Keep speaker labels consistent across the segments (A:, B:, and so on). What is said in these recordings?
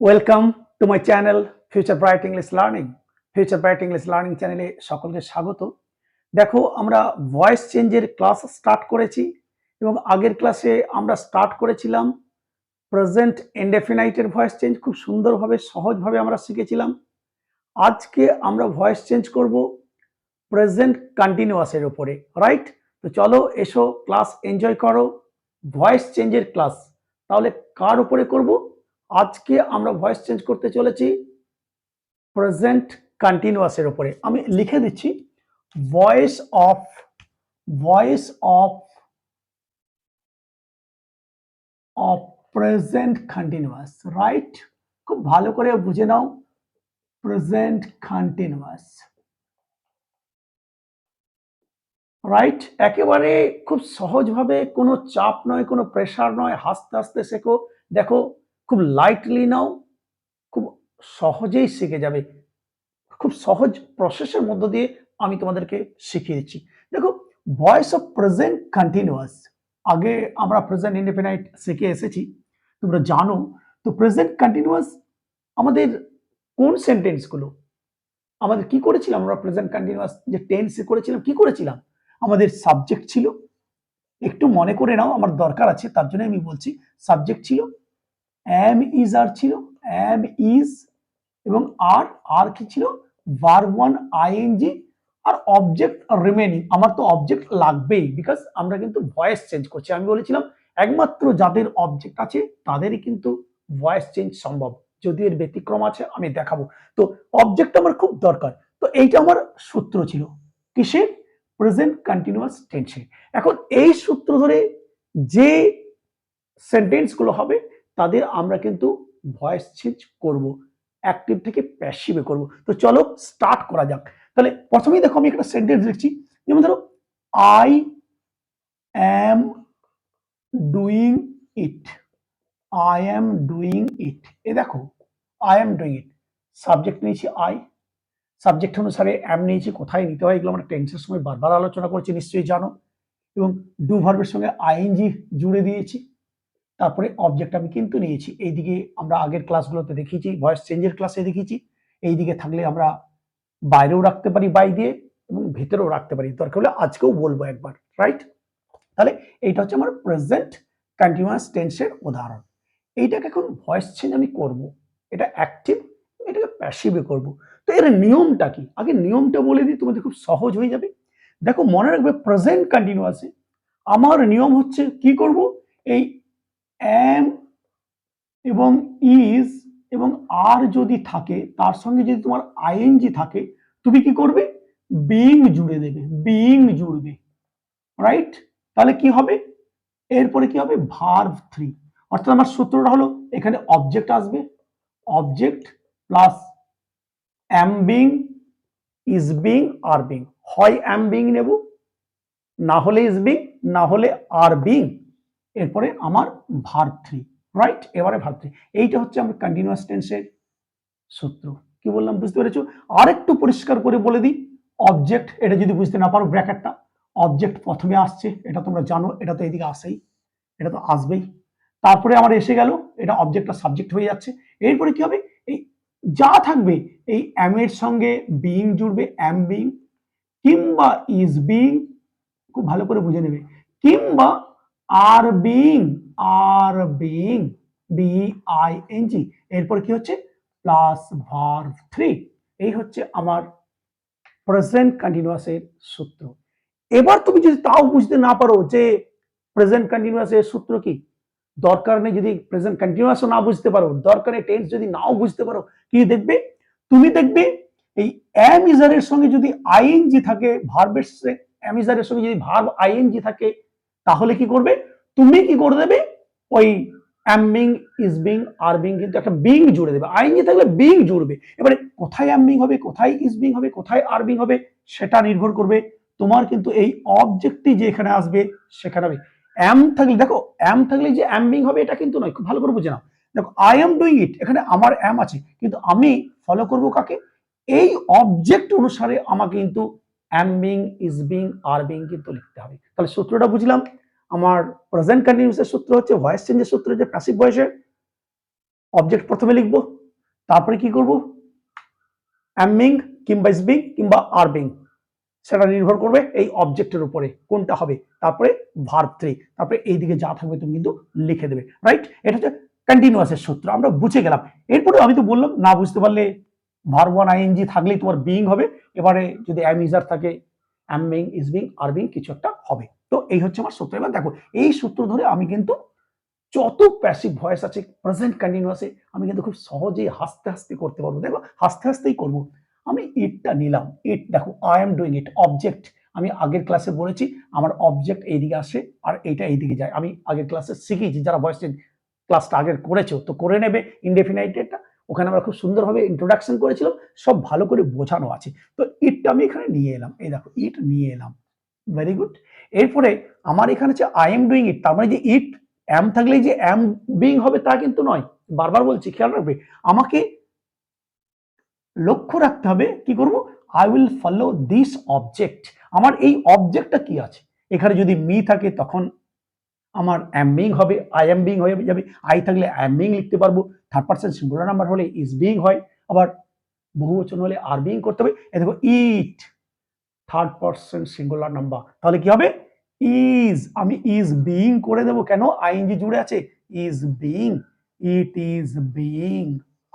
A: Welcome to my channel future bright English learning. Future bright English learning চ্যানেলে সকলকে স্বাগত। দেখো, আমরা ভয়েস চেঞ্জের ক্লাস স্টার্ট করেছি এবং আগের ক্লাসে আমরা স্টার্ট করেছিলাম প্রেজেন্ট ইনডেফিনাইটের ভয়েস চেঞ্জ। খুব সুন্দরভাবে সহজভাবে আমরা শিখেছিলাম। আজকে আমরা ভয়েস চেঞ্জ করব প্রেজেন্ট কন্টিনিউয়াসের উপরে, রাইট? তো চলো এসো, ক্লাস এনজয় করো। ভয়েস চেঞ্জের ক্লাস তাহলে কার উপরে করব? আজকে আমরা ভয়েস চেঞ্জ করতে চলেছি প্রেজেন্ট কন্টিনিউয়াসের উপরে। আমি লিখে দিচ্ছি voice of voice of of present continuous, right? খুব ভালো করে বুঝে নাও, প্রেজেন্ট কন্টিনিউয়াস, রাইট? একেবারে খুব সহজভাবে, কোনো চাপ নয়, কোনো প্রেশার নয়, হাসতে হাসতে শেখো। দেখো, খুব লাইটলি নাও, খুব সহজেই শিখে যাবে। খুব সহজ প্রসেসের মধ্য দিয়ে আমি তোমাদেরকে শিখিয়ে দিচ্ছি। দেখো, ভয়েস অফ প্রেজেন্ট কন্টিনিউয়াস, আগে আমরা প্রেজেন্ট ইনডেফিনাইট শিখে এসেছি, তোমরা জানো। তো প্রেজেন্ট কন্টিনিউয়াস আমাদের কোন সেন্টেন্সগুলো আমাদের কি করেছিলাম? আমরা প্রেজেন্ট কন্টিনিউয়াস যে টেন্সে করেছিলাম, কি করেছিলাম? আমাদের সাবজেক্ট ছিল, একটু মনে করে নাও, আমার দরকার আছে, তার জন্য আমি বলছি। সাবজেক্ট ছিল এম ইজ, আর ছিল এম ইজ, এবং আর আর কি ছিল? ভার্ব ওয়ান আইএনজি, আর অবজেক্ট রিমেনিং। আমার তো অবজেক্ট লাগবেই, বিকজ আমরা কিন্তু ভয়েস চেঞ্জ করছি। আমি বলেছিলাম একমাত্র যাদের অবজেক্ট আছে তাদেরই কিন্তু ভয়েস চেঞ্জ সম্ভব, যদি এর ব্যতিক্রম আছে আমি দেখাবো। তো অবজেক্ট আমার খুব দরকার। তো এইটা আমার সূত্র ছিল কিসের? প্রেজেন্ট কন্টিনিউয়াস টেন্সে। এখন এই সূত্র ধরে যে সেন্টেন্স গুলো হবে তাদের আমরা কিন্তু ভয়েস চেঞ্জ করব, অ্যাক্টিভ থেকে প্যাসিভে করব। তো চলো স্টার্ট করা যাক। তাহলে প্রথমেই দেখো, আমি একটা সেন্টেন্স লিখছি, যেমন ধরো I am doing it, I am doing it. এ দেখো, I am doing it, subject নিয়েছি আই, সাবজেক্ট অনুসারে অ্যাম নিয়েছি। কোথায় নিতে হয় এগুলো আমরা টেন্সের সময় বারবার আলোচনা করছি, নিশ্চয়ই জানো। এবং ডু ভার্বের সঙ্গে আইএনজি জুড়ে দিয়েছি। তারপরে অবজেক্ট আমি কিন্তু নিয়েছি। এইদিকে আমরা আগের ক্লাসগুলোতে দেখিয়েছি, ভয়েস চেঞ্জের ক্লাসে দেখিয়েছি, এইদিকে থাকলে আমরা বাইরেও রাখতে পারি বাই দিয়ে, এবং ভেতরেও রাখতে পারি, দরকার হলে আজকেও বলবো একবার, রাইট? তাহলে এইটা হচ্ছে আমার প্রেজেন্ট কন্টিনিউয়াস টেন্সের উদাহরণ। এইটাকে এখন ভয়েস চেঞ্জ আমি করব, এটা অ্যাক্টিভ, এটাকে প্যাসিভে করব। তো এর নিয়মটা কি? আগে নিয়মটা বলে দিই, তোমাদের খুব সহজ হয়ে যাবে। দেখো, মনে রাখবে প্রেজেন্ট কন্টিনিউয়াসে আমার নিয়ম হচ্ছে কি করব? এই অ্যাম এবং ইজ এবং আর যদি থাকে, তার সঙ্গে যদি তোমার আইএনজি থাকে, তুমি কি করবে? বিং জুড়ে দেবে, বিং জুড়বে, রাইট? তাহলে কি হবে? এরপরে কি হবে? Verb three. অর্থাৎ আমার সূত্রটা হলো, এখানে অবজেক্ট আসবে, object plus am being, is being, are being. হয় অ্যাম বিং নেব, না হলে ইজ বিং, না হলে আর বিং, এরপরে আমার ভার্ব থ্রি, রাইট? এবারে ভার্ব থ্রি। এইটা হচ্ছে আমার কন্টিনিউয়াস টেন্সের সূত্র। কি বললাম, বুঝতে পেরেছো? আরেকটু পরিষ্কার করে বলে দিই, অবজেক্ট, এটা যদি বুঝতে না পারো ব্র্যাকেটটা, অবজেক্ট প্রথমে আসছে, এটা তোমরা জানো, এটা তো এদিকে আসেই, এটা তো আসবেই। তারপরে আমার এসে গেল, এটা অবজেক্টটা সাবজেক্ট হয়ে যাচ্ছে। এরপরে কি হবে? এই যা থাকবে, এই অ্যাম এর সঙ্গে বিং জুড়বে, অ্যাম বিং, কিংবা ইজ বিং, খুব ভালো করে বুঝে নেবে, কিংবা are being, are being, B I N G, এরপর কি হচ্ছে? Plus verb three. এই হচ্ছে আমার প্রেজেন্ট কন্টিনিউয়াসের সূত্র। এবার তুমি যদি তাও বুঝতে না পারো যে প্রেজেন্ট কন্টিনিউয়াসের সূত্র কি, দরকার নেই। যদি প্রেজেন্ট কন্টিনিউয়াসও না বুঝতে পারো, দরকার নেই, টেন্স যদি নাও বুঝতে পারো, কি দেখবে? তুমি দেখবে এই অ্যাম ইজারের সঙ্গে যদি আইএনজি থাকে, ভার্বের অ্যাম ইজারের সঙ্গে যদি ভার্ব আইএনজি থাকে, তাহলে কি করবে? তুমি কি করে দেবে? ওই অ্যাম being, is being, are being, কিন্তু একটা বিং জুড়ে দেবে। আইএনজি থাকলে বিং জুড়বে। এবারে কোথায় অ্যাম বিং হবে, কোথায় ইজ বিং হবে, কোথায় আর বিং হবে, সেটা নির্ভর করবে তোমার কিন্তু এই অবজেক্টটি যে এখানে আসবে সেখানে হবে। অ্যাম থাকলে, দেখো, অ্যাম থাকলে যে অ্যাম বিং হবে এটা কিন্তু নয়, খুব ভালো করে বুঝে নাও। দেখো, আই এম ডুইং ইট, এখানে আমার অ্যাম আছে, কিন্তু আমি ফলো করব কাকে? এই অবজেক্ট অনুসারে আমাকে কিন্তু অ্যাম being, is being, are being কিন্তু লিখতে হবে। তাহলে সূত্রটা বুঝলাম। আমার প্রেজেন্ট কন্টিনিউয়াসের সূত্র হচ্ছে, ভয়েস চেঞ্জের সূত্র হচ্ছে প্যাসিভ ভয়েসের অবজেক্ট প্রথমে লিখবো, তারপরে কি করব, অ্যাম বিং কিংবা ইজ বিং কিংবা আর বিং, সেটা নির্ভর করবে এই অবজেক্টের উপরে কোনটা হবে। তারপরে ভার্ব 3, তারপরে এইদিকে যা থাকবে তুমি কিন্তু লিখে দেবে, রাইট? এটা হচ্ছে কন্টিনিউয়াসের সূত্র, আমরা বুঝে গেলাম। এরপরে আমি তো বললাম না বুঝতে পারলে ভার্ব 1 আইএনজি থাকলেই তোমার বিং হবে, এবারে যদি অ্যাম ইজার থাকে অ্যাম being is being are being কিছু একটা হবে। তো এই হচ্ছে আমার সূত্র। এবার দেখো এই সূত্র ধরে আমি কিন্তু যত প্যাসিভ ভয়েস আছে প্রেজেন্ট কন্টিনিউয়াসে আমি কিন্তু খুব সহজেই হাসতে হাসতে করতে পারবো। দেখো হাসতে হাসতেই করবো। আমি ইটটা নিলাম, ইট দেখো I am doing it, object আমি আগের ক্লাসে বলেছি আমার অবজেক্ট এইদিকে আসে আর এইটা এইদিকে যায়। আমি আগের ক্লাসে শিখিয়েছি, যারা ভয়েস ক্লাসটা আগের করেছো তো করে নেবে। ইনডেফিনাইটেডটা ওখানে আমরা খুব সুন্দরভাবে ইন্ট্রোডাকশন করেছিলাম, সব ভালো করে বোঝানো আছে। তো ইটটা আমি এখানে নিয়ে এলাম, এই দেখো ইট নিয়ে এলাম, ভেরি গুড। এরপরে আমার এখানে হচ্ছে আই এম ডুইং ইট, তার মানে যে ইট অ্যাম থাকলেই যে অ্যাম বিং হবে তা কিন্তু নয়, বারবার বলছি খেয়াল রাখবে। আমাকে লক্ষ্য রাখতে হবে কি করব, I will follow this object. আমার এই অবজেক্টটা কি আছে, এখানে যদি মি থাকে তখন আমার অ্যাম বিং হবে, আই এম বিং হয়ে যাবে। আই থাকলে আই এম বিং লিখতে পারবো, থার্ড পারসন সিঙ্গুলার নাম্বার হলে ইজ বিং হয়, আবার বহুবচন হলে আর বিং করতে হবে। এই দেখো it third person singular number, তাহলে কি হবে ইজ, আমি ইজ বিং করে দেবো, কেন আইএনজি জুড়ে আছে, is being, it is being.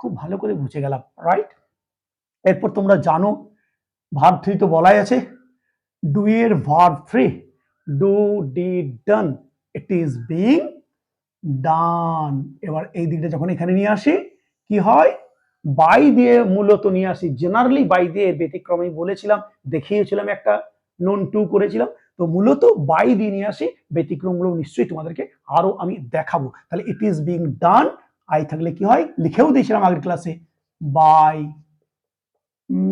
A: খুব ভালো করে বুঝে গেলাম, রাইট? এরপর তোমরা জানো ভার্ব 3 তো বলাই আছে, ডু এর verb 3 do did done, it is being ডান। এবার এই দিকটা যখন এখানে নিয়ে আসি কি হয়, বাই দিয়ে মূলত নিয়ে আসি, জেনারেলি বাই দিয়ে, ব্যতিক্রমে বলেছিলাম দেখিয়েছিলাম একটা নোন টু করেছিলাম, তো মূলত বাই দিয়ে নিয়ে আসি, ব্যতিক্রমগুলো নিশ্চয়ই তোমাদেরকে আরো আমি দেখাবো। তাহলে ইট ইজ বিং ডান, আই থাকলে কি হয় লিখেও দিয়েছিলাম আগের ক্লাসে, বাই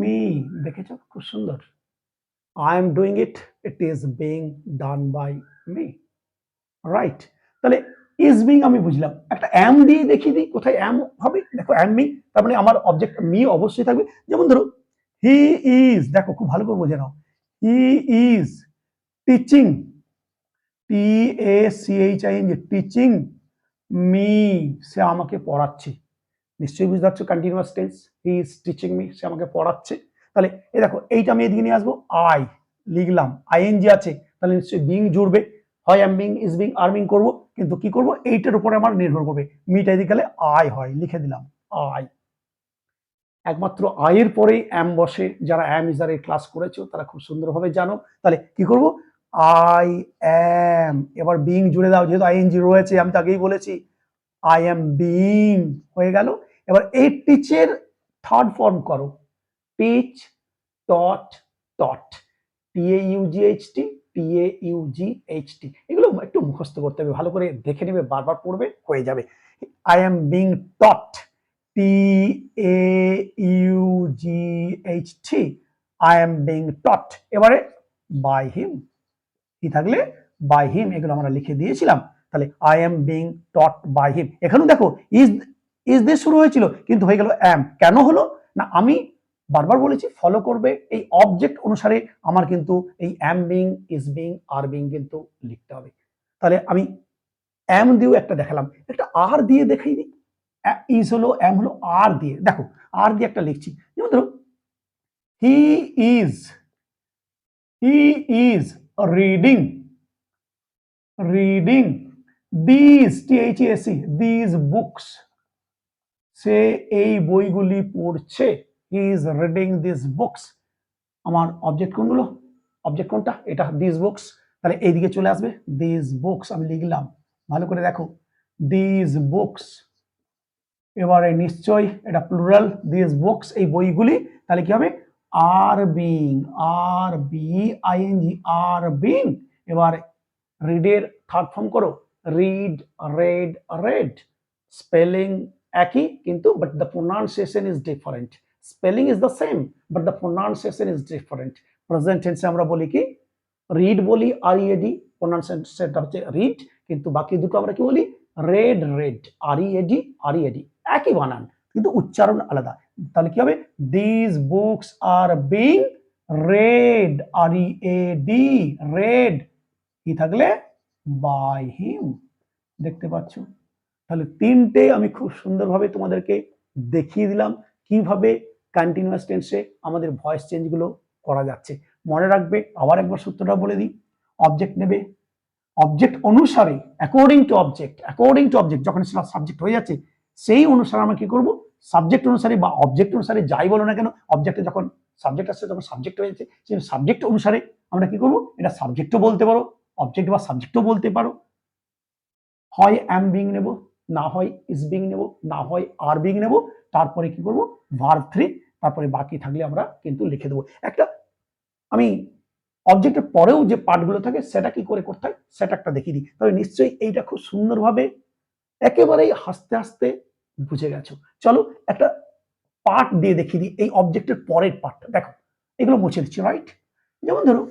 A: মি, দেখেছো খুব সুন্দর, I am doing it, it is being done by me, right? তাহলে ইজ বিং আমি বুঝলাম, একটা অ্যাম দিয়ে দেখিয়ে দিই কোথায় অ্যাম হবে। দেখো অ্যাম মি, তার মানে আমার অবজেক্ট মি অবশ্যই থাকবে। যেমন ধরো হি ইজ, দেখো খুব ভালো করে বোঝে নাও, he is teaching, T A C H I N G, teaching me, সে আমাকে পড়াচ্ছে। নিশ্চয়ই বুঝতে পারছো continuous tense, he is teaching me, সে আমাকে পড়াচ্ছে। তাহলে এই দেখো এইটা আমি এদিকে নিয়ে আসবো, আই লিখলাম, আইএনজি আছে, তাহলে নিশ্চয়ই বিং জুড়বে, হয় am being is being are being করবো, কিন্তু কি করব এইটার উপরে আমার নির্ভর করবে, মিটা এদিকে গেলে আই হয়, লিখে দিলাম আই। একমাত্র আয়ের পরেই অ্যাম বসে, যারা অ্যাম ইজারের ক্লাস করেছো তারা খুব সুন্দরভাবে জানো। তাহলে কি করব, আই অ্যাম, এবার বিং জুড়ে দাও, যেহেতু আইএনজি রয়েছে আমি তো আগেই বলেছি, আই এম বিং হয়ে গেল। এবার এই টিচের থার্ড ফর্ম করো, টিচ, টট, টট, টিএইউজিএইচটি, টিএইউজিএইচটি, এগুলো একটু মুখস্থ করতে হবে, ভালো করে দেখে নেবে, বারবার পড়বে, হয়ে যাবে। I am being taught, T A U G H T, I am being taught. এবারে বাই হিম, কি থাকলে বাই হিম, এগুলো আমরা লিখে দিয়েছিলাম। তাহলে I am being taught by him, এখানেও দেখো ইজ, ইজ দিয়ে শুরু হয়েছিল কিন্তু হয়ে গেল অ্যাম, কেন হলো না, আমি বারবার বলেছি ফলো করবে এই অবজেক্ট অনুসারে, আমার কিন্তু এই অ্যাম being is being are being কিন্তু লিখতে হবে। তাহলে আমি অ্যাম দিয়েও একটা দেখালাম, একটা আর দিয়ে দেখাই দিই, ইজ হলো অ্যাম হলো আর দিয়ে, দেখো আর দিয়ে একটা লিখছি, যেমন ধরো he is, he is reading, reading this, T H A C, this books, সে এই বইগুলি পড়ছে, he is reading this books. আমার অবজেক্ট কোনগুলো, অবজেক্ট কোনটা, এটা দিস বুকস, তাহলে এইদিকে চলে আসবে দিস বুকস, আমি লিখলাম, ভালো করে দেখো দিস বুকস। এবারে নিশ্চয়ই এটা প্লুরাল, দিস বুকস এই বইগুলি, তাহলে কি হবে are being, are B I N G, are being. এবার রিডের থার্ড ফর্ম করো, রিড, রেড, রেড, স্পেলিং একই কিন্তু but the pronunciation is different, spelling is the same but the pronunciation is different. Present টেন্সে আমরা বলি কি রিড বলি আর ইএডি, প্রোনাউন্সিয়েশনটা হচ্ছে রিড, কিন্তু বাকি দুটো আমরা কি বলি রেড, রেড আর ইএডি, আর ইএডি একই বানান কিন্তু উচ্চারণ আলাদা। তাহলে কি হবে দিস বুকস আর বিং রেড, আর ইএডি রেড, কি থাকলে বাই হিম, দেখতে পাচ্ছ তাহলে তিনটে আমি খুব সুন্দরভাবে তোমাদেরকে দেখিয়ে দিলাম কিভাবে কন্টিনিউয়াস টেন্সে আমাদের ভয়েস চেঞ্জগুলো করা যাচ্ছে। মনে রাখবে, আবার একবার সূত্রটা বলে দিই। অবজেক্ট নেবে, অবজেক্ট অনুসারে, অ্যাকর্ডিং টু অবজেক্ট যখন সেটা সাবজেক্ট হয়ে যাচ্ছে সেই অনুসারে আমরা কি করব, সাবজেক্ট অনুসারে বা অবজেক্ট অনুসারে যাই বলো না কেন, অবজেক্টে যখন সাবজেক্ট আসছে তখন সাবজেক্ট হয়ে যাচ্ছে, সেই সাবজেক্ট অনুসারে আমরা কি করব, এটা সাবজেক্টও বলতে পারো, অবজেক্ট বা সাবজেক্টও বলতে পারো। হয় অ্যাম বিং নেব, না হয় ইজ বিং নেব, না হয় আর বিং নেব, তারপরে কি করব, ভার্ব 3, তারপরে বাকি থাকলে আমরা কিন্তু লিখে দেবো। একটা আমি অবজেক্টের পরেও যে পার্টগুলো থাকে সেটা কি করে করতে হয় সেটা একটা দেখিয়ে দিই, তবে নিশ্চয়ই এইটা খুব সুন্দরভাবে একেবারেই হাসতে হাসতে বুঝে গেছো। চলো একটা পার্ট দিয়ে দেখিয়ে দিই, এই অবজেক্টের পরের পার্টটা দেখো, এগুলো মুছে দিচ্ছি, রাইট? যেমন ধরো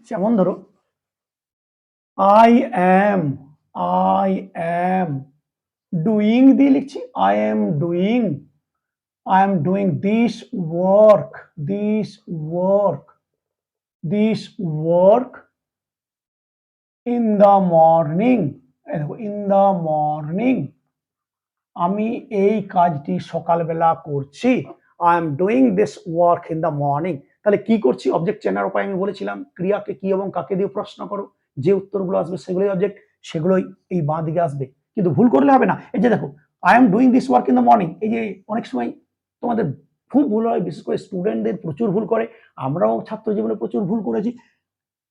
A: যেমন ধরো I am, I am doing দিয়ে লিখছি, I am doing this work, this work, this work in the morning. দেখো ইন দ্য মর্নিং, আমি এই কাজটি সকালবেলা করছি। I am doing this work in the morning. তাহলে কি করছি, অবজেক্ট চেনার উপায় আমি বলেছিলাম, ক্রিয়াকে কি এবং কাকে দিয়ে প্রশ্ন করো, যে উত্তরগুলো আসবে সেগুলোই অবজেক্ট, সেগুলোই এই বাঁ দিকে আসবে। কিন্তু ভুল করলে হবে না। এই যে দেখো I am doing this work in the morning, এই যে অনেক সময় তোমাদের খুব ভুল হয়, বিশেষ করে স্টুডেন্টদের প্রচুর ভুল করে, আমরাও ছাত্র জীবনে প্রচুর ভুল করেছি।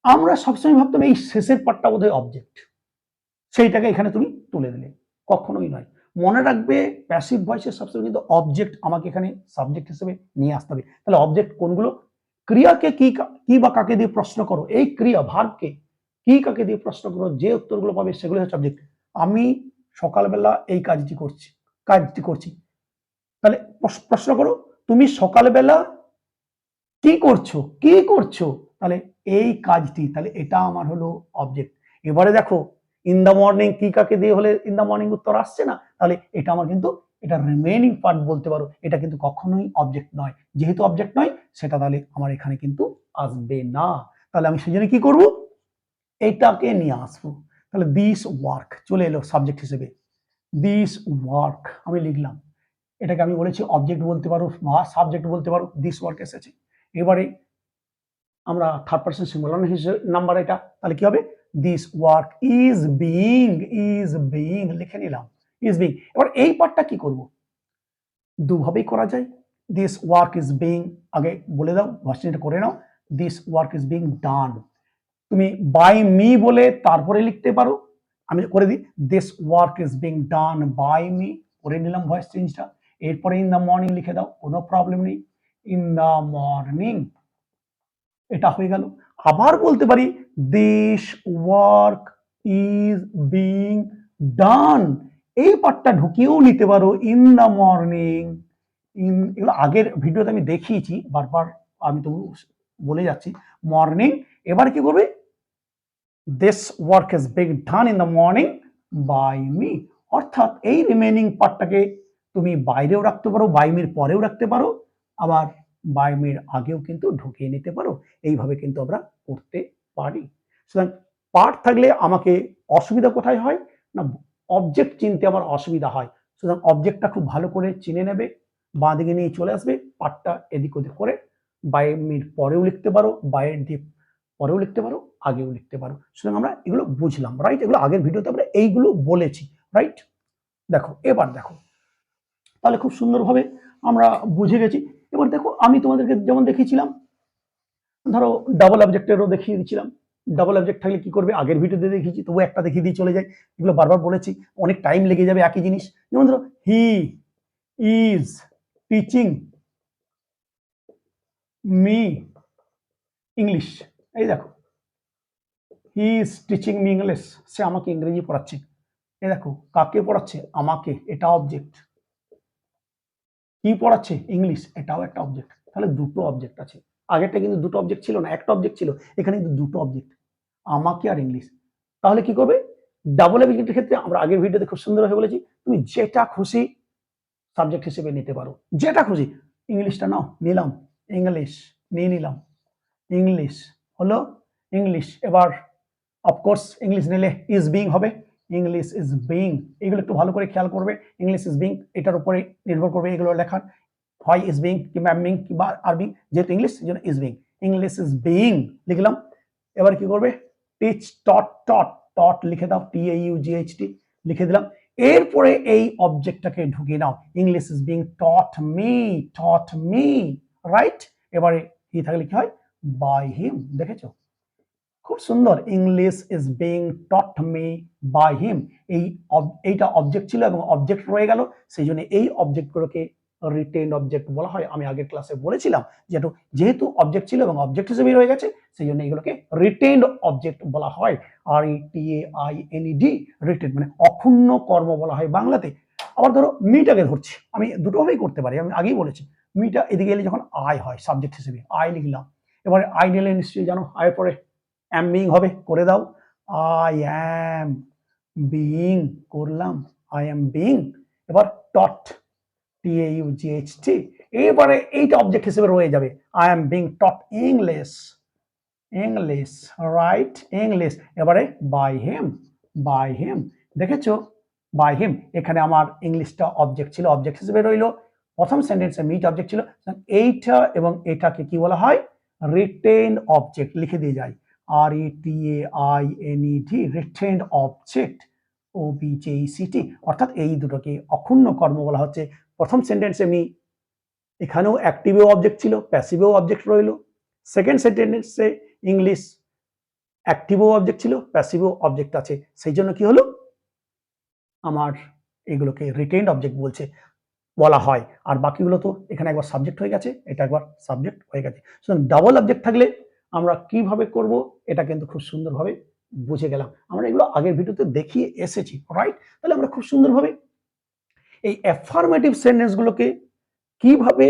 A: আমরা সবসময় ভাবতাম এই শেষের পার্টটা বোধহয় অবজেক্ট, সেইটাকে এখানে তুমি তুলে দিলে, কখনোই নয়। মনে রাখবে প্যাসিভ ভয়েসের সবসময় কিন্তু অবজেক্ট আমাকে এখানে সাবজেক্ট হিসেবে নিয়ে আসতে হবে। তাহলে অবজেক্ট কোনগুলো, ক্রিয়াকে কি বা কাকে দিয়ে প্রশ্ন করো, এই ক্রিয়া ভার্বকে কি কাকে দিয়ে প্রশ্ন করো, যে উত্তরগুলো পাবে সেগুলো হচ্ছে অবজেক্ট। আমি সকালবেলা এই কাজটি করছি, তাহলে প্রশ্ন করো তুমি সকালবেলা কি করছো, তাহলে এই কাজটি, তাহলে এটা আমার হলো অবজেক্ট। এবারে দেখো ইন দ্য মর্নিং কি কাকে দিয়ে হলে ইন দ্য মর্নিং উত্তর আসছে না, তাহলে এটা আমার কিন্তু এটা রিমেইনিং পার্ট বলতে পারো, এটা কিন্তু কখনোই অবজেক্ট নয়। যেহেতু অবজেক্ট নয় সেটা তাহলে আমার এখানে কিন্তু আসবে না। তাহলে আমি সেজন্য কি করব, এইটাকে নিয়ে আসবো। তাহলে দিস ওয়ার্ক চলে এলো সাবজেক্ট হিসেবে, দিস ওয়ার্ক আমি লিখলাম, এটাকে আমি বলেছি অবজেক্ট বলতে পারো বা সাবজেক্ট বলতে পারো, দিস ওয়ার্ক এসেছে। এবারে আমরা থার্ড পারসন সিঙ্গুলার নাম্বার, এটা তাহলে কি হবে, দিস ওয়ার্ক ইজ বিং লিখে নিলাম, ইজ বিং। এবার এই পার্টটা কি করব, দুভাবেই করা যায়। দিস ওয়ার্ক ইজ বিং আগে বলে দাও, ভার্সনটা করে নাও, this work is being done. তুমি বাই মি বলে তারপরে লিখতে পারো, আমি করে দিই, this work is being done by me, করে নিলাম ভয়েস চেঞ্জটা। এরপরে ইন দ্য মর্নিং লিখে দাও, কোনো প্রবলেম নেই, ইন দ্য মর্নিং, এটা হয়ে গেল। আবার বলতে পারি দিস ওয়ার্ক ইজ বিং ডান, এই পার্টটা ঢুকিয়েও নিতে পারো, ইন দ্য মর্নিং। এগুলো আগের ভিডিওতে আমি দেখিয়েছি, বারবার আমি তো বলে যাচ্ছি, মর্নিং। এবার কি করবে, this work is being done in the morning by me, অর্থাৎ এই রিমেইনিং পার্টটাকে তুমি বাইরেও রাখতে পারো, বাই মির পরেও রাখতে পারো, আবার বাই মির আগেও কিন্তু ঢুকিয়ে নিতে পারো। এইভাবে কিন্তু আমরা করতে পারি। সুতরাং পার্ট থাকলে আমাকে অসুবিধা কোথায় হয় না, অবজেক্ট চিনতে আমার অসুবিধা হয়। সুতরাং অবজেক্টটা খুব ভালো করে চিনে নেবে, বাঁ দিকে নিয়ে চলে আসবে, পার্টটা এদিক ওদিক করে বাই মির পরেও লিখতে পারো, বাইরের দিয়ে পরেও লিখতে পারো, আগেও লিখতে পারো। সুতরাং আমরা এগুলো বুঝলাম, রাইট? এগুলো আগের ভিডিওতে আমরা এইগুলো বলেছি, রাইট? দেখো এবার দেখো, তাহলে খুব সুন্দরভাবে আমরা বুঝে গেছি। এবার দেখো আমি তোমাদেরকে যেমন দেখিয়েছিলাম, ধরো ডাবল অবজেক্টেরও দেখিয়ে দিচ্ছিলাম। ডাবল অবজেক্ট থাকলে কি করবে, আগের ভিডিওতে দেখিয়েছি, তবু একটা দেখিয়ে দিয়ে চলে যায়, এগুলো বারবার বলেছি, অনেক টাইম লেগে যাবে একই জিনিস। যেমন ধরো he is teaching me English, এই দেখো he is teaching me English, সে আমাকে ইংরেজি পড়াচ্ছে। এই দেখো কাকে পড়াচ্ছে, আমাকে, এটা অবজেক্ট। কি পড়াচ্ছে, ইংলিশ, এটাও একটা অবজেক্ট। তাহলে দুটো অবজেক্ট আছে, আগেরটা কিন্তু দুটো অবজেক্ট ছিল না, একটা অবজেক্ট ছিল, এখানে কিন্তু দুটো অবজেক্ট, আমাকে আর ইংলিশ। তাহলে কি করবে, ডাবল অবজেক্টের ক্ষেত্রে আমরা আগের ভিডিওতে খুব সুন্দরভাবে বলেছি, তুমি যেটা খুশি সাবজেক্ট হিসেবে নিতে পারো, যেটা খুশি। ইংলিশটা নাও, নিলাম, ইংলিশ নিয়ে নিলাম। ইংলিশ হলো ইংলিশ। এবার অফকোর্স ইংলিশ নিলে ইজ বিং হবে, ইংলিশ ইজ বিং। এগুলো একটু ভালো করে খেয়াল করবে, ইংলিশ ইজ বিং এটার উপরে নির্ভর করবে এগুলো লেখার, হয় ইজ বিং কিংবা বিং কিংবা আর বিং, যেহেতু ইংলিশ এই জন্য is being, English is being লিখলাম। এবার কি করবে, টিচ টট টট টট লিখে দাও, TAUGHT লিখে দিলাম। এরপরে এই অবজেক্টটাকে ঢুকিয়ে নাও, English is being taught me, right. এবারে কি থাকলে কি হয়, বাই হিম, দেখেছো খুব সুন্দর, English is being taught me by him. এইটা অবজেক্ট ছিল এবং অবজেক্ট রয়ে গেল, সেই জন্য এই অবজেক্টগুলোকে রিটেইনড অবজেক্ট বলা হয়। আমি আগের ক্লাসে বলেছিলাম যেহেতু অবজেক্ট ছিল এবং অবজেক্ট হিসেবে রয়ে গেছে, সেই জন্য এগুলোকে রিটেইনড অবজেক্ট বলা হয়। RETAINED, রিটেইন মানে অক্ষুণ্ণ কর্ম বলা হয় বাংলাতে। আবার ধরো মিটাকে ধরছি, আমি দুটোভাবেই করতে পারি, আমি আগেই বলেছি। মিটা এদিকে এলে যখন আই হয় সাবজেক্ট হিসেবে, আই লিখলাম। এবারে আই নিলে নিশ্চয়ই জানো আয়ের পরে অ্যাম বিং হবে, করে দাও, আই অ্যাম বিং করলাম, আই অ্যাম বিং। এবার টট, TAUGHT, এবারে এইটা অবজেক্ট হিসেবে রয়ে যাবে, I am being taught English, English, right, English. এবারে বাই হিম, দেখেছো বাই হিম, এখানে আমার ইংলিশটা অবজেক্ট ছিল, অবজেক্ট হিসেবে রইলো। প্রথম সেন্টেন্সে মিট অবজেক্ট ছিল, এইটা এবং এটাকে কি বলা হয়, রিটেইনড অবজেক্ট লিখে দিয়ে যায়, RETAINED, রিটেইনড অবজেক্ট, OBJECT, অর্থাৎ এই দুটোকে অক্ষুণ্ণ কর্ম বলা হচ্ছে। প্রথম সেন্টেন্সে মি, এখানেও অ্যাক্টিভেও অবজেক্ট ছিল, প্যাসিভেও অবজেক্ট রইল। সেকেন্ড সেন্টেন্সে ইংলিশ, অ্যাক্টিভও অবজেক্ট ছিল, প্যাসিভও অবজেক্ট আছে, সেই জন্য কি হলো, আমার এগুলোকে রিটেইনড অবজেক্ট বলা হয়। আর বাকিগুলো তো এখানে একবার সাবজেক্ট হয়ে গেছে, এটা একবার সাবজেক্ট হয়ে গেছে। সুতরাং ডাবল অবজেক্ট থাকলে আমরা কিভাবে করব, এটা কিন্তু খুব সুন্দরভাবে বুঝে গেলাম। আমরা এগুলো আগের ভিডিওতে দেখিয়ে এসেছি, রাইট। তাহলে আমরা খুব সুন্দরভাবে এই অ্যাফার্মেটিভ সেন্টেন্সগুলোকে কিভাবে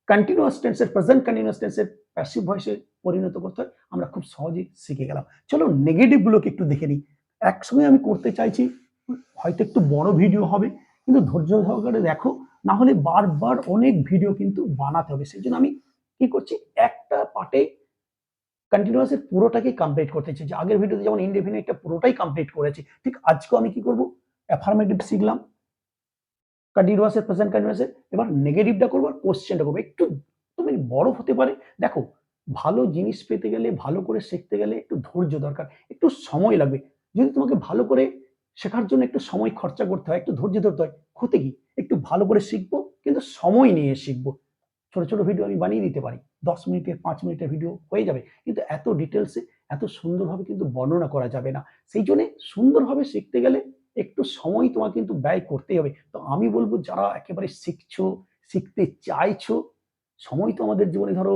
A: কন্টিনিউয়াস টেন্সের, প্রেজেন্ট কন্টিনিউয়াস টেন্সের প্যাসিভ ভয়েসে পরিণত করতে হয় আমরা খুব সহজেই শিখে গেলাম। চলো নেগেটিভ গুলোকে একটু দেখে নিই। একসঙ্গে আমি করতে চাইছি, হয়তো একটু বড় ভিডিও হবে, কিন্তু ধৈর্য সহকারে দেখো, না হলে বারবার অনেক ভিডিও কিন্তু বানাতে হবে। সেই জন্য আমি কি করছি, একটা পার্টে কন্টিনিউয়াসের পুরোটাকে কমপ্লিট করতে চাইছি। আগের ভিডিওতে যেমন ইনডেফিনিটটা পুরোটাই কমপ্লিট করেছি, ঠিক আজকেও আমি কি করব, অ্যাফার্মেটিভ শিখলাম, কন্টিনিউয়াসের, প্রেজেন্ট কন্টিনিউয়াসের, এবার নেগেটিভটা করবো আর কোশ্চেনটা করবো। একটু তুমি বড় হতে পারে, দেখো ভালো জিনিস পেতে গেলে, ভালো করে শিখতে গেলে একটু ধৈর্য দরকার, একটু সময় লাগবে। যদি তোমাকে ভালো করে শেখার জন্য একটু সময় খরচা করতে হয়, একটু ধৈর্য ধরতে হয়, ক্ষতি কি, একটু ভালো করে শিখবো কিন্তু সময় নিয়ে শিখবো। ছোট ছোট ভিডিও আমি বানিয়ে দিতে পারি, 10 মিনিটের 5 মিনিটের ভিডিও হয়ে যাবে, কিন্তু এত ডিটেলসে এত সুন্দরভাবে কিন্তু বর্ণনা করা যাবে না। সেই জন্য সুন্দরভাবে শিখতে গেলে একটু সময় তোমার কিন্তু ব্যয় করতেই হবে। তো আমি বলবো যারা একেবারে শিখছো, শিখতে চাইছো, সময় তো আমাদের জীবনে ধরো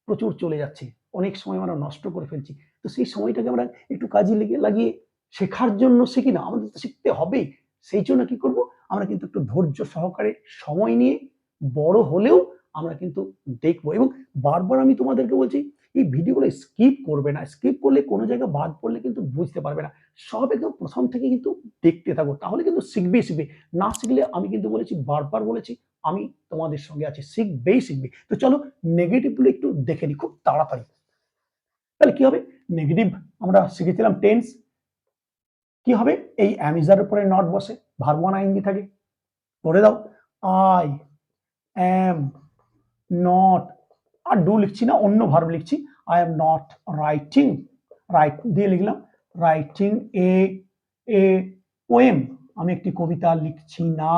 A: প্রচুর চলে যাচ্ছে, অনেক সময় আমরা নষ্ট করে ফেলছি। তো সেই সময়টাকে আমরা একটু কাজে লাগিয়ে শেখার জন্য শিখি না, আমাদের তো শিখতে হবেই। সেই জন্য কি করব, আমরা কিন্তু একটু ধৈর্য সহকারে সময় নিয়ে বড় হলেও আমরা কিন্তু দেখবো। এবং বারবার আমি তোমাদেরকে বলছি, এই ভিডিওগুলো স্কিপ করবে না, স্কিপ করলে কোনো জায়গায় বাদ পড়লে কিন্তু বুঝতে পারবে না। সব একদম প্রথম থেকে কিন্তু দেখতে থাকো, তাহলে কিন্তু শিখবে। না শিখলে আমি কিন্তু বলেছি, বারবার বলেছি, আমি তোমাদের সঙ্গে আছি, শিখবে। তো চলো নেগেটিভ গুলো একটু দেখে নি খুব তাড়াতাড়ি। তাহলে কি হবে, নেগেটিভ আমরা শিখেছিলাম টেন্স, কি হবে, এই অ্যামিজার উপরে নট বসে, ভার্ব ওয়ান আইএনজি থাকে, করে দাও, আই অ্যাম নট, আর ডু লিখছি না, অন্য ভার্ব লিখছি, I am not writing, write দিয়ে লিখলাম, রাইটিং এ এ পোয়েম, আমি একটি কবিতা লিখছি না,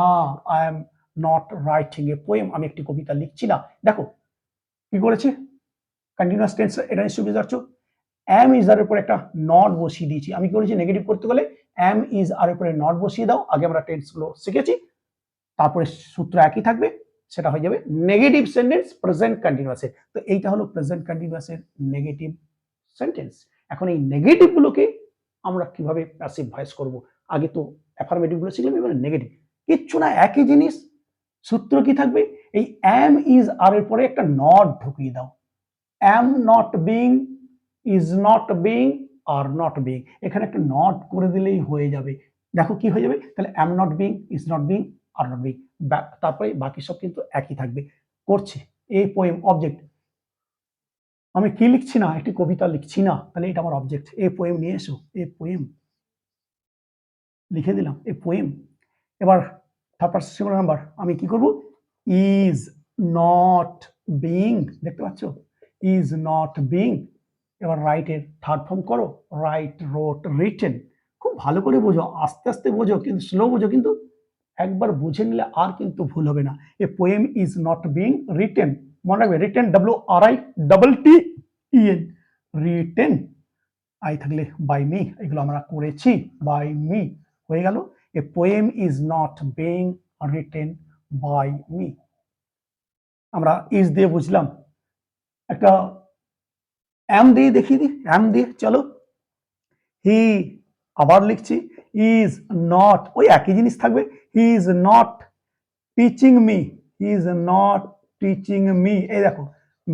A: I am not writing a poem, আমি একটি কবিতা লিখছি না। দেখো কি করেছে, কন্টিনিউয়াস টেন্স, এটা নিশ্চয়ই বুঝতে পারছো, অ্যাম ইজ আর উপরে একটা নট বসিয়ে দিয়েছি। আমি কি বলেছি, নেগেটিভ করতে গেলে অ্যাম ইজ আর উপরে নট বসিয়ে দাও, আগে আমরা টেন্স গুলো শিখেছি, তারপরে সূত্র একই থাকবে, সেটা হয়ে যাবে নেগেটিভ সেন্টেন্স প্রেজেন্ট কন্টিনিউয়াসের। তো এইটা হলো প্রেজেন্ট কন্টিনিউয়াসের নেগেটিভ সেন্টেন্স। এখন এই নেগেটিভ গুলোকে আমরা কিভাবে প্যাসিভ ভয়েস করব, আগে তো অ্যাফার্মেটিভ গুলো শিখলাম, এবারে নেগেটিভ, কিচ্ছু না, একই জিনিস। সূত্র কি থাকবে, এই অ্যাম ইজ আর এর পরে একটা নট ঢুকিয়ে দাও, am not being, is not being, are not being, এখানে একটা নট করে দিলেই হয়ে যাবে। দেখো কি হয়ে যাবে, তাহলে am not being, is not being, are not being, তারপরে বাকি সব কিন্তু একই থাকবে। করছি এই পোয়েম অবজেক্ট, আমি কি লিখছি না, একটি কবিতা লিখছি না, তাহলে এটা আমার অবজেক্ট। এ পোয়েম নিয়ে এসো, এ পোয়েম লিখে দিলাম, এ পোয়েম। এবার থার্ড পারসন সিঙ্গুলার নাম্বার আমি কি করব, ইজ নট বিং, দেখতে পাচ্ছ, ইজ নট বিং। এবার রাইট এর থার্ড ফর্ম করো, রাইট, রোট, রিটেন। খুব ভালো করে বোঝো, আস্তে আস্তে বোঝো, কিন্তু স্লো বোঝো, কিন্তু একবার বুঝে নিলে আর কিন্তু ভুল হবে না। A poem is not being written, মনে রাখবে, রিটেন, WRITEN, রিটেন। আই থাকলে বাই মি, এগুলো আমরা করেছি, বাই মি হয়ে গেল। A poem is not being written by me. আমরা ইজ দিয়ে বুঝলাম, একটা এম দিয়ে দেখিয়ে দিই, এম দিয়ে চলো। হি, আবার লিখছি, ইজ নট, ওই একই জিনিস থাকবে, he is not teaching me, he is not teaching me. এই দেখো,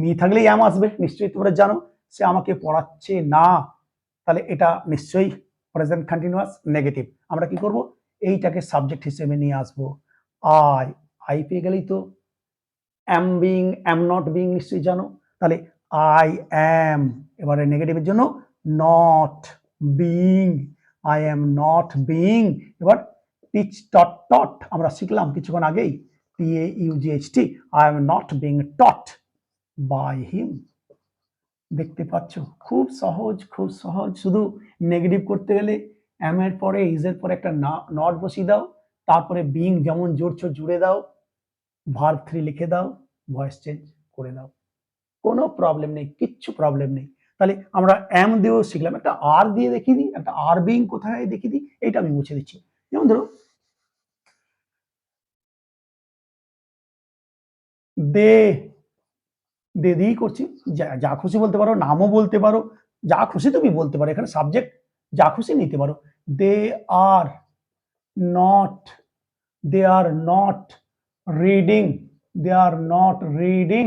A: মি থাকলেই এম আসবে, নিশ্চয়ই তোমরা জানো, সে আমাকে পড়াচ্ছে না, তাহলে এটা নিশ্চয়ই প্রেজেন্ট কন্টিনিউয়াস নেগেটিভ। আমরা কি করব, এইটাকে সাবজেক্ট হিসেবে নিয়ে আসবো। আই, আই পেয়ে গেলেই তো am being, am not being নিশ্চয়ই জানো, তাহলে আই এম, এবারে নেগেটিভের জন্য not being, I am not being. এবার টিচ টট টট আমরা শিখলাম কিছুক্ষণ আগেই, TAUGHT, I am not being taught by him. দেখতে পাচ্ছ, খুব সহজ, খুব সহজ। শুধু নেগেটিভ করতে গেলে এম এর পরে, ইজ এর পরে একটা নট বসিয়ে দাও, তারপরে বিং যেমন জুড়ছো জুড়ে দাও, ভার্ব 3 লিখে দাও, ভয়েস চেঞ্জ করে দাও, কোনো প্রবলেম নেই, কিচ্ছু প্রবলেম নেই। তাহলে আমরা এম দিয়েও শিখলাম, একটা আর দিয়ে দেখিয়ে দিই, একটা আর বিং কোথায় দেখিয়ে দিই, এইটা আমি মুছে দিচ্ছি। যেমন ধরো দে, দে দিয়েই করছি, যা খুশি বলতে পারো, নামও বলতে পারো, যা খুশি তুমি বলতে পারো, এখানে সাবজেক্ট যা খুশি নিতে পারো। They are not, they are not reading, they are not reading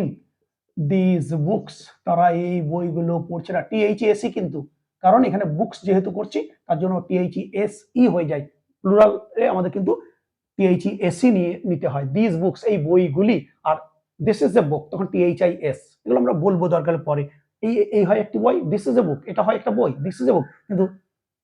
A: this books, তারা এই বইগুলো পড়ছে না, THESE কিন্তু, কারণ এখানে বুকস যেহেতু করছি তার জন্য THESE হয়ে যায়, প্লুরালে আমাদের কিন্তু THESE নিয়ে নিতে হয়, দিস বুকস এই বইগুলি, আর দিস ইজ এ বুক তখন THIS, এগুলো আমরা বলবো দরকার পরে। এই এই হয় একটি বই, দিস ইজ এ বুক, এটা হয় একটা বই, দিস ইজ এ বুক, কিন্তু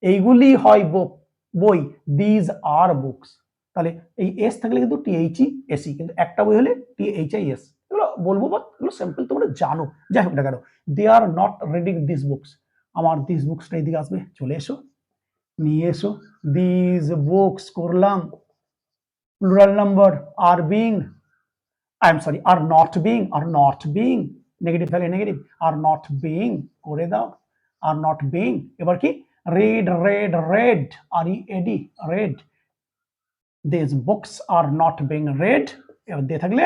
A: এইগুলি হয় বুক, বই, দিজ আর বুকস। তাহলে এই এস থাকলে কিন্তু THESE, কিন্তু একটা বই হলে THIS, এগুলো বলবো, বাট এগুলো সিম্পল তোমরা জানো, যাই হোক না কেন। They are not reading this books, আমার দিস বুকসটা এদিকে আসবে, চলে এসো, নিয়ে এসো, দিস বুকস করলাম, plural number are being, I am sorry, are not being, are not being, negative থাকলে নেগেটিভ, আর নট বিং করে দাও, আর নট বিং। এবার কি, read, read, read, READ, read, this books are not being read. এবার দিয়ে থাকলে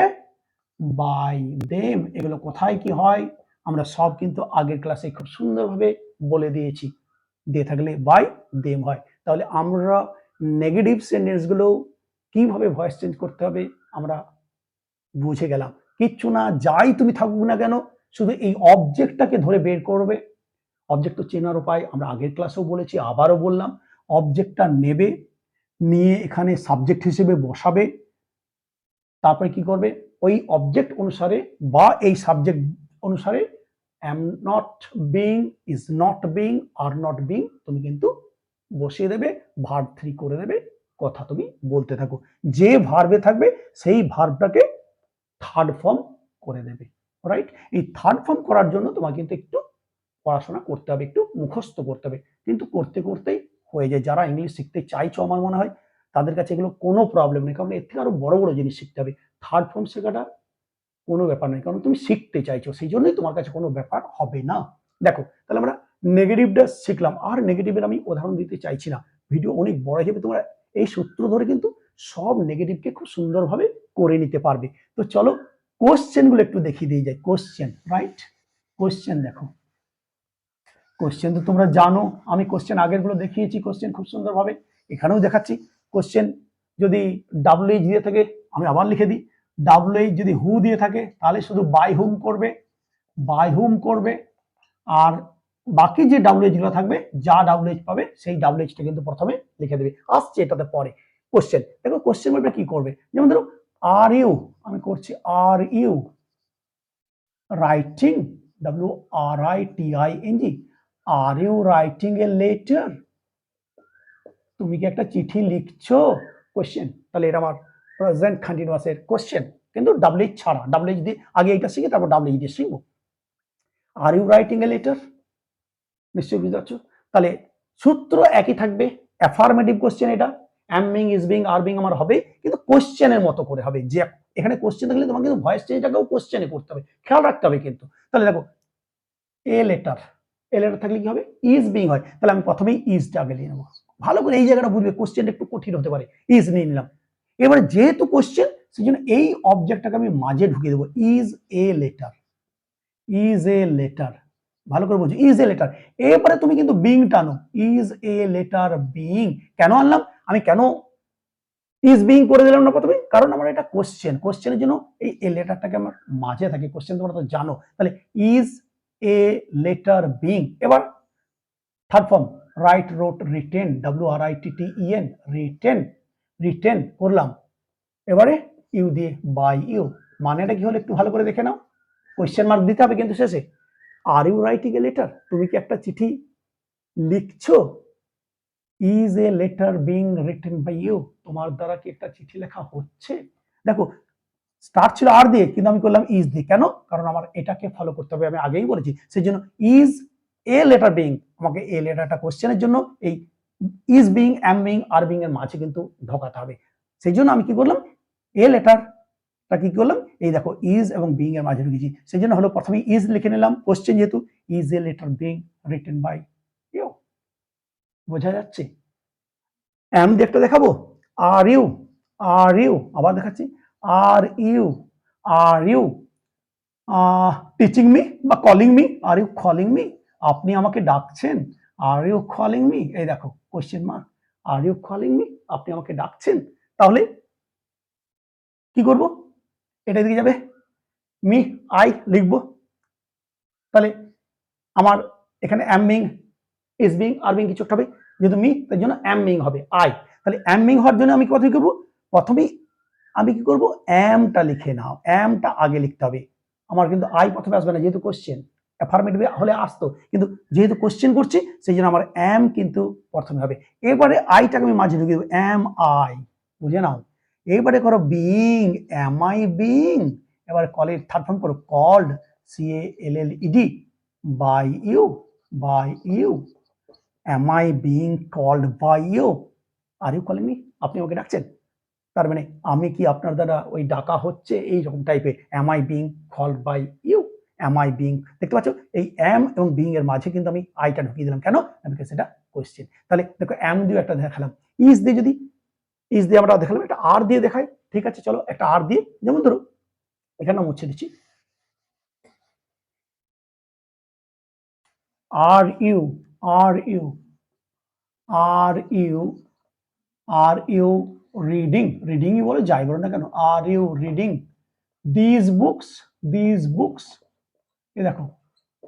A: by them, এগুলো কোথায় কি হয় আমরা সব কিন্তু আগের ক্লাসে খুব সুন্দরভাবে বলে দিয়েছি, দিয়ে থাকলে বাই দেম হয়। তাহলে আমরা নেগেটিভ সেন্টেন্সগুলো কিভাবে ভয়েস চেঞ্জ করতে হবে আমরা বুঝে গেলাম। কিচ্ছু না, যাই তুমি থাকুক না কেন, শুধু এই অবজেক্টটাকে ধরে বের করবে। অবজেক্ট তো চেনার উপায় আমরা আগের ক্লাসেও বলেছি, আবারও বললাম, অবজেক্টটা নেবে, নিয়ে এখানে সাবজেক্ট হিসেবে বসাবে, তারপরে কি করবে, ওই অবজেক্ট অনুসারে বা এই সাবজেক্ট অনুসারে M not being, is not being, are not being তুমি কিন্তু বসিয়ে দেবে, ভার্ব 3 করে দেবে, কথা তুমি বলতে থাকো, যে ভার্বে থাকবে সেই ভার্বটাকে থার্ড ফর্ম করে দেবে, রাইট। এই থার্ড ফর্ম করার জন্য তোমাকে কিন্তু একটু পড়াশোনা করতে হবে, একটু মুখস্থ করতে হবে, কিন্তু করতে করতেই হয়ে যায়। যারা ইংলিশ শিখতে চাইছো আমার মনে হয় তাদের কাছে এগুলো কোনো প্রবলেম নেই, কারণ এর থেকে আরো বড় বড় জিনিস শিখতে হবে। থার্ড ফর্ম শেখাটা কোনো ব্যাপার নয়, কারণ তুমি শিখতে চাইছো, সেই জন্যই তোমার কাছে কোনো ব্যাপার হবে না। দেখো, তাহলে আমরা নেগেটিভটা শিখলাম, আর নেগেটিভের আমি উদাহরণ দিতে চাইছি না, ভিডিও অনেক বড় হয়ে যাবে, তোমরা এই সূত্র ধরে কিন্তু সব নেগেটিভকে খুব সুন্দরভাবে করে নিতে পারবে। তো চলো কোশ্চেনগুলো একটু দেখিয়ে দিয়ে যাই, কোশ্চেন, রাইট, কোশ্চেন দেখো, কোশ্চেন তো তোমরা জানো, আমি কোশ্চেন আগের গুলো দেখিয়েছি, কোশ্চেন খুব সুন্দরভাবে এখানেও দেখাচ্ছি। কোশ্চেন যদি WH দিয়ে থাকে, আমি আবার লিখে দিই, WH যদি হু দিয়ে থাকে তাহলে শুধু বাই হুম করবে, বাই হুম করবে, আর বাকি যে WH গুলো থাকবে, যা WH পাবে সেই WH টা কিন্তু প্রথমে লিখে দেবে, আসছে এটাতে পরে। কোশ্চেন দেখো, কোশ্চেন বলবে কি করবে, যেমন ধরো আর ইউ, আমি করছি are you writing, WRITING, are you writing a letter? তুমি কি একটা চিঠি লিখছো? কোশ্চেন। তাহলে এটা আমার প্রেজেন্ট কন্টিনিউয়াসের কোশ্চেন, কিন্তু ডাব্লিউ ছাড়া, ডাব্লিউ দিয়ে আগে এটা শিখি তারপর ডাব্লিউ দিয়ে শিখবো। Are you writing a letter? নিশ্চয়ই বুঝতে পারছো। তাহলে সূত্র একই থাকবে, অ্যাফার্মেটিভ কোশ্চেন এটা, অ্যাম being, is being, are being আমার হবে, কিন্তু কোশ্চেনের মতো করে হবে। যে এখানে কোশ্চেন থাকলে তোমাকে কিন্তু ভয়েস চেঞ্জটাকেও কোশ্চেনে করতে হবে, খেয়াল রাখতে হবে কিন্তু। তাহলে দেখো এ লেটার, এ লেটার থাকলে কি হবে? ইজ বিং হয়, তাহলে আমি প্রথমেই ইজটা আগে নিয়ে নেবো। ভালো করে এই জায়গাটা বুঝবে, কোশ্চেনটা একটু কঠিন হতে পারে। ইজ নিয়ে নিলাম। এবারে যেহেতু কোশ্চেন, সেই জন্য এই অবজেক্টটাকে আমি মাঝে ঢুকিয়ে দেবো, is a letter, is a letter. ভালো করে বুঝো, ইজ এ লেটার। এরপরে তুমি কিন্তু বিং টানো, ইজ এ লেটার বিং। কেন আনলাম আমি, কেন ইজ বিং করে দিলাম না প্রথমে? কারণ আমার এটা কোশ্চেন, কোশ্চেনের জন্য এই এ লেটারটাকে আমার মাঝে থাকে। কোশ্চেন তোমরা তো জানো। তাহলে ইজ এ লেটার বিং। এবার third form, right, wrote, written, WRITTEN, written, written করলাম। এবারে ইউ দিয়ে বাই ইউ, মানেটা কি হলো একটু ভালো করে দেখে নাও। কোশ্চেন মার্ক দিতে হবে কিন্তু শেষে। Are you writing a letter? তুমি কি একটা চিঠি লিখছো? Is a letter being written by you? তোমার দ্বারা কি একটা চিঠি লেখা হচ্ছে? দেখো স্টার্ট ছিল আর দিয়ে, কিন্তু আমি করলাম ইজ দিয়ে। কেন? কারণ আমার এটাকে ফলো করতে হবে, আমি আগেই বলেছি। সেই জন্য ইজ এ লেটার বিং, আমাকে এ লেটারটা কোশ্চেনের জন্য এই is being, am being, are being এর মাঝে কিন্তু ঢোকাতে হবে। সেই জন্য আমি কি করলাম, এ লেটারটা কি করলাম, এই দেখো ইজ এবং বিং এর মাঝে ঢুকেছি। সেই জন্য হলো প্রথমে ইজ লিখে নিলাম, কোশ্চেন যেহেতু, is a letter being written by you. বোঝা যাচ্ছে? অ্যাম দিয়ে একটা দেখাবো, আর ইউ, আর ইউ আবার দেখাচ্ছি, are you, are you teaching me বা calling me, are you calling me? আপনি আমাকে ডাকছেন, আর ইউ কলিং মি? এই দেখো question mark, are you calling me? আপনি আমাকে ডাকছেন। তাহলে কি করব, এটা দিকে যাবে, মি, আই লিখবো। তাহলে আমার এখানে অ্যাম being, is being, are being কিছু একটা হবে, যেহেতু মি তার জন্য অ্যাম বিং হবে আই। তাহলে অ্যাম বিং হওয়ার জন্য আমি কথা কি করবো, প্রথমেই আমি কি করব, অ্যামটা লিখে নাও, অ্যামটা আগে লিখতে হবে। আমার কিন্তু আই প্রথমে আসবে না, যেহেতু কোশ্চেন। অ্যাফার্মেটিভ হলে আসতো, কিন্তু যেহেতু কোশ্চেন করছি সেই জন্য আমার অ্যাম কিন্তু প্রথমে হবে। এবারে আইটাকে আমি মাঝে ঢুকিয়ে দেবো, অ্যাম আই, বুঝে নাও। এবারে করো বিং, অ্যাম আই বিং। এবারে কলের থার্ড ফর্ম করো, called, CALLED, by you, by you. Am I being called by you? Are you calling me? আপনি আমাকে ডাকছেন? তার মানে আমি কি আপনার দ্বারা ওই ডাকা হচ্ছে, এইরকম টাইপের। Am I being called by you, am I being. দেখতে পাচ্ছ এই অ্যাম এবং বিং এর মাঝে কিন্তু আমি আইটা ঢুকিয়ে দিলাম। কেন? বিকজ এটা কোশ্চেন। তাহলে দেখো অ্যাম দিয়ে একটা দেখালাম, ইজ দিয়ে যদি, ইজ দিয়ে আমরা দেখালাম, একটা আর দিয়ে দেখাই। ঠিক আছে, চলো একটা আর দিয়ে, যেমন ধরো এখানে মুছে দিচ্ছি, are you, are you, are you, are you reading, রিডিংই বলে যাই বলো না কেন, are you reading this books, this books? এই দেখো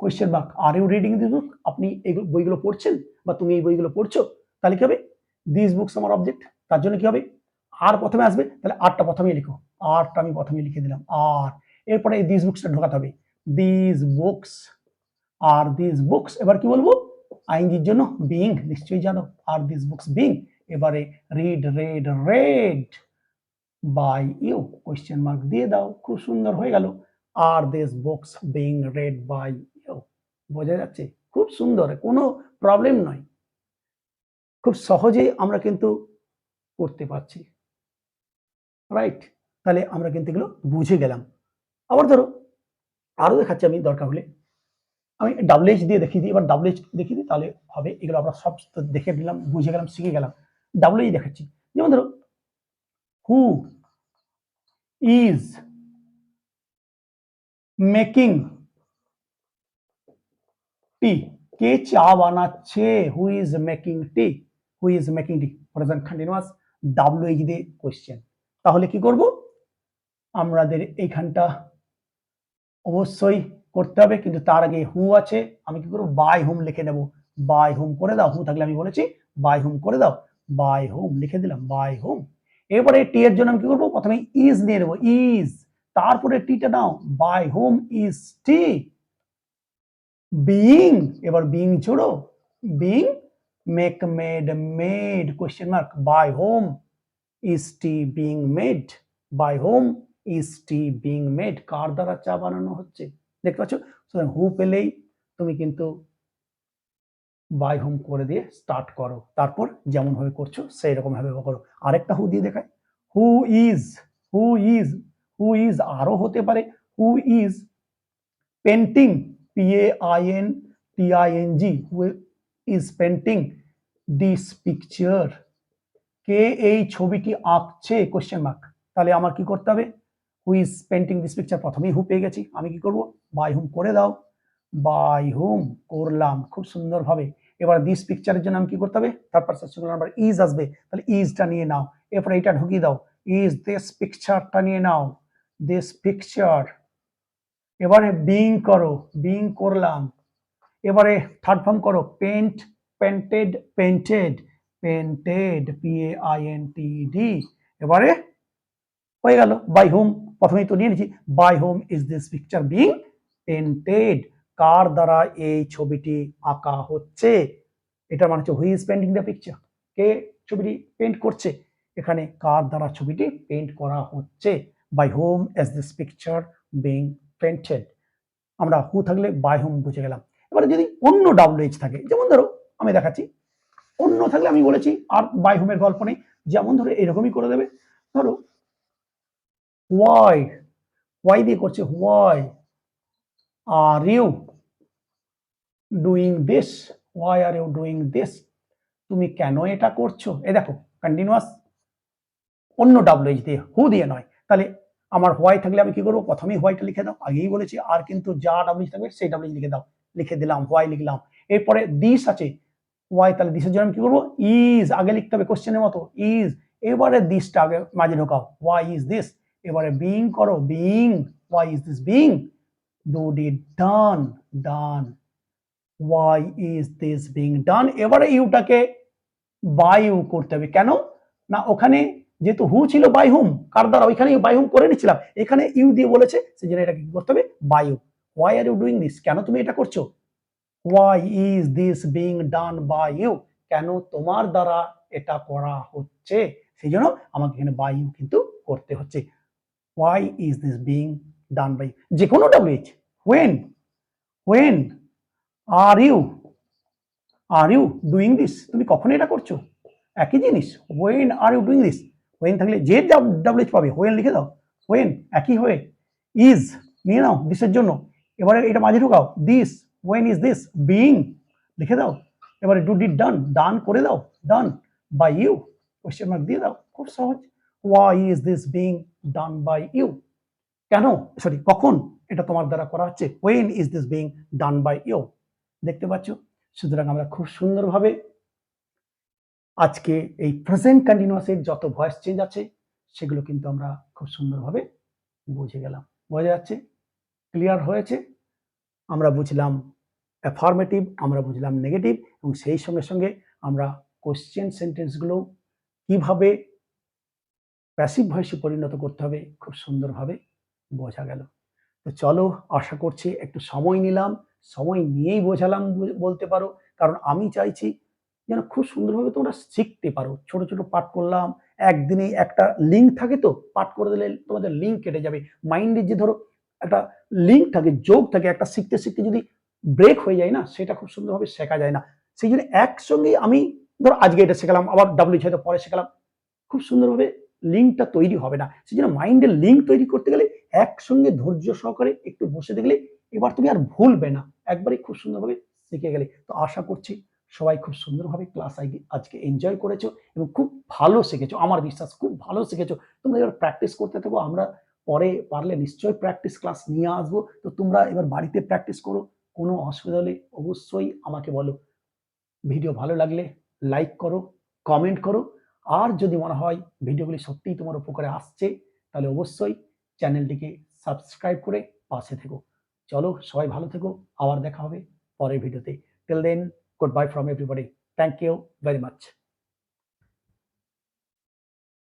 A: question mark, are you reading this book? আপনি এই বইগুলো পড়ছেন বা তুমি এই বইগুলো পড়ছো? তাহলে কি হবে, দিস বুকস আমার অবজেক্ট, তার জন্য কি হবে, আর প্রথমে আসবে। তাহলে আরটা প্রথমেই লিখো, আরটা আমি প্রথমে লিখে দিলাম আর। এরপরে এই দিস বুকসটা ঢোকাতে হবে, this books, are this books. এবার কি বলবো, আইএনজির জন্য বিং, নিশ্চয়ই জানো, আর দিস বুকস বিং। এবারে read, read, read by you, question mark দিয়ে দাও, খুব সুন্দর হয়ে গেল, are this books being read by you. বোঝা যাচ্ছে? খুব সুন্দর, কোনো প্রবলেম নয়, খুব সহজেই আমরা কিন্তু করতে পারছি, রাইট? তাহলে আমরা কিন্তু এগুলো বুঝে গেলাম। আবার ধরো আরো দেখাচ্ছি আমি, দরকার হলে আমি WH দিয়ে দেখিয়ে দিই। এবার WH দেখিয়ে দিই, তাহলে হবে। এগুলো আমরা সব দেখে দিলাম, বুঝে গেলাম, শিখে গেলাম। WH দেখাচ্ছি, যেমন ধরো হু ইজ মেকিং টি? কে চা বানাচ্ছে? Who is making tea, who is making tea, present continuous, WH দিয়ে কোশ্চেন। তাহলে কি করব, আমাদের এইখানটা অবশ্যই করতে হবে, কিন্তু তার আগে হু আছে, আমি কি করবো, বাই হোম লিখে নেব। বাই হোম করে দাও, হু থাকলে আমি বলেছি বাই হোম করে দাও, বাই হোম লিখে দিলাম, বাই হোম। এরপরে টি এর জন্য আমি কি করবো, প্রথমে ইজ নিয়ে নেবো, ইজ, তারপরে টিটা নাও, by whom is tea, being, এবার বিইং জোড়ো, being, make, made, made, question mark, by whom is tea being made, by whom is tea being made, কার দ্বারা চা বানানো হচ্ছে। দেখতে পাচ্ছ, হু পেলেই তুমি কিন্তু বাই হোম করে দিয়ে স্টার্ট করো, তারপর যেমন ভাবে করছো সেই রকম ভাবে করো। আরেকটা হু দিয়ে দেখায়, who is, who is, who is আরো হতে পারে, who is painting, PAINTING, who is painting this picture, কে এই ছবিটি আঁকছে, কোশ্চেন মার্ক। তাহলে আমার কি করতে হবে, হু ইজ পেন্টিং দিস পিকচার, প্রথমেই হু পেয়ে গেছি, আমি কি করব, বাই হুম করে দাও, বাই হুম করলাম খুব সুন্দরভাবে। এবার দিস পিকচারের জন্য আমি কি করতে হবে, third person singular number is আসবে, তাহলে ইজটা নিয়ে নাও, এরপরে এটা ঢুকিয়ে দাও, ইজ দিস পিকচারটা নিয়ে নাও, দিস পিকচার। এবারে বিং করো, বিং করলাম, এবারে থার্ড ফর্ম করো, paint, painted, painted, painted, PAINTED, এবারে হয়ে গেল বাই হোম, প্রথমেই তো নিয়ে নিচ্ছি, by whom is this picture being painted, কার দ্বারা এই ছবিটি আঁকা হচ্ছে, এটা মানে হচ্ছে who is painting the picture, কে ছবিটি পেন্ট করছে, এখানে কার দ্বারা ছবিটি পেন্ট করা হচ্ছে, by whom is this picture being painted. আমরা হু থাকলে বাই হোম বুঝে গেলাম। এবারে যদি অন্য WH থাকে, যেমন ধরো আমি দেখাচ্ছি, অন্য থাকলে আমি বলেছি আর বাই হোমের গল্প নেই, যেমন ধরো এরকমই করে দেবে, ধরো ওয়াই, ওয়াই দিয়ে করছে, why are you doing this, why are you doing this, তুমি কেন এটা করছো, এই দেখো কন্টিনিউয়াস অন্য WH দিয়ে, হু দিয়ে নয়। তাহলে আমার হোয়াই থাকলে আমি কি করবো, প্রথমেই হোয়াইটা লিখে দাও, আগেই বলেছি, আর কিন্তু যা WH থাকবে সেই WH লিখে দাও, লিখে দিলাম, হোয়াই লিখলাম। এরপরে দিস আছে, ওয়াই, তাহলে দিসের জন্য আমি কি করবো, ইজ আগে লিখতে হবে কোশ্চেনের মতো, ইজ, এবারে দিসটা আগে মাঝে ঢোকাও, ওয়াই ইজ দিস, এবারে বিইং করো, being, why is this being, do did done, done, why is this being done, এবারে ইউটাকে বাই ইউ করতে হবে, কেন না ওখানে যেহেতু হু ছিল বাই হুম, কার দ্বারা, ওইখানে বাই হুম করে নিচ্ছিলাম, এখানে ইউ দিয়ে বলেছে, সেই জন্য এটাকে কি করতে হবে, by you, why are you doing this, কেন তুমি এটা করছো, why is this being done by you, কেন তোমার দ্বারা এটা করা হচ্ছে, সেই জন্য আমাকে এখানে বাই ইউ কিন্তু করতে হচ্ছে, why is this being done by, যে কোনো WH, when, when are you doing this, তুমি কখন এটা করছো, একই জিনিস, when are you doing this, when থাকলে যে WH পাবে, হোয়েন লিখে দাও, হোয়েন একই হয়ে, ইজ নিয়ে নাও দিসের জন্য, এবারে এটা মাঝে ঢোকাও, this, when is this being লিখে দাও, এবারে ডু ডিড ডান, ডান করে দাও, done by you, question mark দিয়ে দাও, খুব সহজ, why is this being done by you, কেন, সরি কখন এটা তোমার দ্বারা করা হচ্ছে, when is this being done by you. দেখতে পাচ্ছ, সুতরাং আমরা খুব সুন্দরভাবে আজকে এই প্রেজেন্ট কন্টিনিউয়াসের যত ভয়েস চেঞ্জ আছে সেগুলো কিন্তু আমরা খুব সুন্দরভাবে বুঝে গেলাম, বোঝা যাচ্ছে, ক্লিয়ার হয়েছে, আমরা বুঝলাম অ্যাফার্মেটিভ, আমরা বুঝলাম নেগেটিভ, এবং সেই সঙ্গে সঙ্গে আমরা কোশ্চেন সেন্টেন্সগুলো কিভাবে প্যাসিভ ভয়েসে পরিণত করতে হবে খুব সুন্দরভাবে বোঝা গেল। তো চলো, আশা করছি একটু সময় নিলাম, সময় নিয়েই বোঝালাম বলতে পারো, কারণ আমি চাইছি যেন খুব সুন্দরভাবে তোমরা শিখতে পারো। ছোট ছোট পাঠ করলাম, একদিনে একটা লিঙ্ক থাকে, তো পাঠ করে দিলে তোমাদের লিঙ্ক কেটে যাবে, মাইন্ডের যে ধরো একটা লিঙ্ক থাকে, যোগ থাকে, একটা শিখতে শিখতে যদি ব্রেক হয়ে যায় না, সেটা খুব সুন্দরভাবে শেখা যায় না। সেই জন্য একসঙ্গে আমি ধরো আজকে এটা শেখালাম, আবার WH হয়তো পরে শেখালাম, খুব সুন্দরভাবে লিঙ্কটা তৈরি হবে না। সেই জন্য মাইন্ডের লিঙ্ক তৈরি করতে গেলে একসঙ্গে ধৈর্য সহকারে একটু বসে দেখলে এবার তুমি আর ভুলবে না, একবারই খুব সুন্দরভাবে শিখে গেলে। তো আশা করছি সবাই খুব সুন্দরভাবে ক্লাস আজকে এনজয় করেছো এবং খুব ভালো শিখেছো, আমার বিশ্বাস খুব ভালো শিখেছো। তোমরা এবার প্র্যাকটিস করতে থাকো, আমরা পরে পারলে নিশ্চয়ই প্র্যাকটিস ক্লাস নিয়ে আসবো, তো তোমরা এবার বাড়িতে প্র্যাকটিস করো, কোনো অসুবিধা হলে অবশ্যই আমাকে বলো। ভিডিও ভালো লাগলে লাইক করো, কমেন্ট করো, আর যদি মনে হয় ভিডিওগুলি সত্যিই তোমার উপকারে আসছে, তাহলে অবশ্যই চ্যানেলটিকে সাবস্ক্রাইব করে পাশে থেকো। চলো, সবাই ভালো থেকো, আবার দেখা হবে পরের ভিডিওতে। Till then, goodbye from everybody, thank you very much.